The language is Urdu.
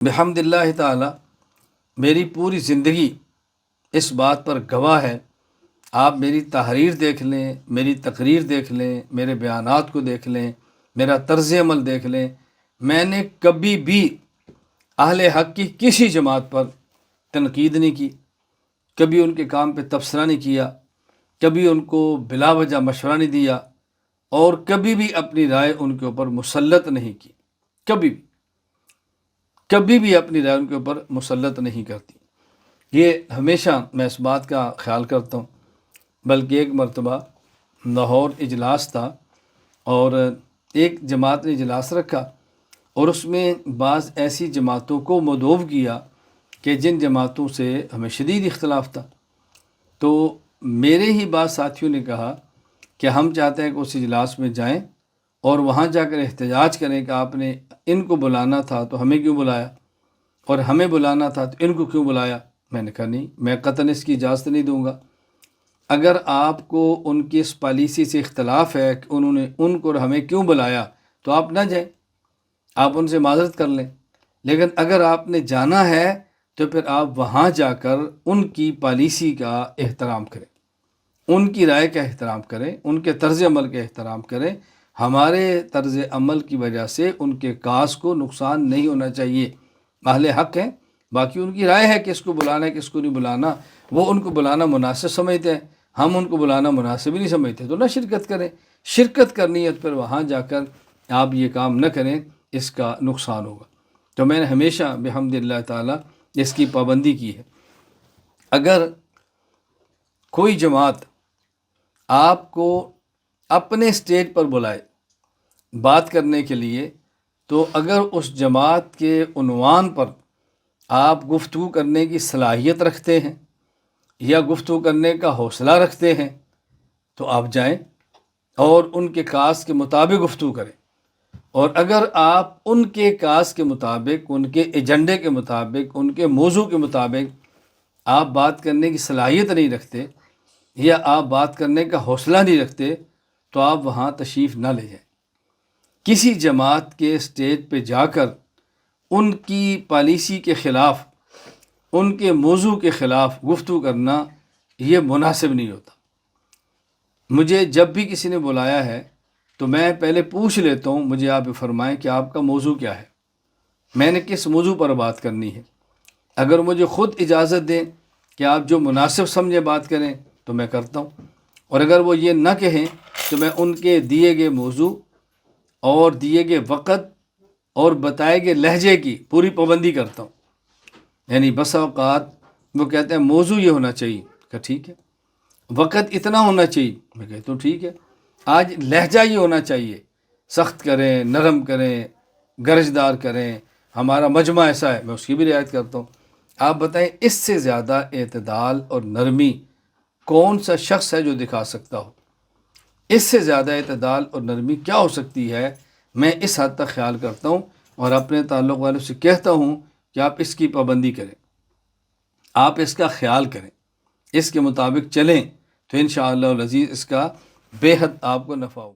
بحمد اللہ تعالی میری پوری زندگی اس بات پر گواہ ہے۔ آپ میری تحریر دیکھ لیں، میری تقریر دیکھ لیں، میرے بیانات کو دیکھ لیں، میرا طرز عمل دیکھ لیں، میں نے کبھی بھی اہل حق کی کسی جماعت پر تنقید نہیں کی، کبھی ان کے کام پہ تبصرہ نہیں کیا، کبھی ان کو بلا وجہ مشورہ نہیں دیا، اور کبھی بھی اپنی رائے ان کے اوپر مسلط نہیں کی، کبھی بھی اپنی رائے ان کے اوپر مسلط نہیں کرتی۔ یہ ہمیشہ میں اس بات کا خیال کرتا ہوں۔ بلکہ ایک مرتبہ لاہور اجلاس تھا اور ایک جماعت نے اجلاس رکھا، اور اس میں بعض ایسی جماعتوں کو مدعو کیا کہ جن جماعتوں سے ہمیں شدید اختلاف تھا۔ تو میرے ہی بعض ساتھیوں نے کہا کہ ہم چاہتے ہیں کہ اس اجلاس میں جائیں اور وہاں جا کر احتجاج کریں کہ آپ نے ان کو بلانا تھا تو ہمیں کیوں بلایا، اور ہمیں بلانا تھا تو ان کو کیوں بلایا۔ میں نے کہا نہیں، میں قطعاً اس کی اجازت نہیں دوں گا۔ اگر آپ کو ان کی اس پالیسی سے اختلاف ہے کہ انہوں نے ان کو اور ہمیں کیوں بلایا، تو آپ نہ جائیں، آپ ان سے معذرت کر لیں۔ لیکن اگر آپ نے جانا ہے تو پھر آپ وہاں جا کر ان کی پالیسی کا احترام کریں، ان کی رائے کا احترام کریں، ان کے طرز عمل کا احترام کریں۔ ہمارے طرز عمل کی وجہ سے ان کے کاز کو نقصان نہیں ہونا چاہیے۔ اہل حق ہیں، باقی ان کی رائے ہے کہ اس کو بلانا ہے، کس کو نہیں بلانا، وہ ان کو بلانا مناسب سمجھتے ہیں، ہم ان کو بلانا مناسب ہی نہیں سمجھتے، تو نہ شرکت کریں۔ شرکت کرنی ہے تو پھر وہاں جا کر آپ یہ کام نہ کریں، اس کا نقصان ہوگا۔ تو میں نے ہمیشہ بحمد اللہ تعالی اس کی پابندی کی ہے۔ اگر کوئی جماعت آپ کو اپنے اسٹیج پر بلائے بات کرنے کے لیے، تو اگر اس جماعت کے عنوان پر آپ گفتگو کرنے کی صلاحیت رکھتے ہیں یا گفتگو کرنے کا حوصلہ رکھتے ہیں، تو آپ جائیں اور ان کے کاز کے مطابق گفتگو کریں۔ اور اگر آپ ان کے کاز کے مطابق، ان کے ایجنڈے کے مطابق، ان کے موضوع کے مطابق آپ بات کرنے کی صلاحیت نہیں رکھتے یا آپ بات کرنے کا حوصلہ نہیں رکھتے، تو آپ وہاں تشریف نہ لے جائیں۔ کسی جماعت کے اسٹیج پہ جا کر ان کی پالیسی کے خلاف، ان کے موضوع کے خلاف گفتگو کرنا یہ مناسب نہیں ہوتا۔ مجھے جب بھی کسی نے بلایا ہے تو میں پہلے پوچھ لیتا ہوں، مجھے آپ فرمائیں کہ آپ کا موضوع کیا ہے، میں نے کس موضوع پر بات کرنی ہے۔ اگر مجھے خود اجازت دیں کہ آپ جو مناسب سمجھے بات کریں تو میں کرتا ہوں، اور اگر وہ یہ نہ کہیں تو میں ان کے دیے گئے موضوع اور دیے گئے وقت اور بتائے گئے لہجے کی پوری پابندی کرتا ہوں۔ یعنی بس اوقات وہ کہتے ہیں موضوع یہ ہونا چاہیے، کہ ٹھیک ہے، وقت اتنا ہونا چاہیے، میں کہتا ہوں ٹھیک ہے، آج لہجہ یہ ہونا چاہیے، سخت کریں، نرم کریں، گرجدار کریں، ہمارا مجمع ایسا ہے، میں اس کی بھی رعایت کرتا ہوں۔ آپ بتائیں اس سے زیادہ اعتدال اور نرمی کون سا شخص ہے جو دکھا سکتا ہو؟ اس سے زیادہ اعتدال اور نرمی کیا ہو سکتی ہے؟ میں اس حد تک خیال کرتا ہوں اور اپنے تعلق والوں سے کہتا ہوں کہ آپ اس کی پابندی کریں، آپ اس کا خیال کریں، اس کے مطابق چلیں، تو انشاءاللہ العزیز اس کا بے حد آپ کو نفع ہوگا۔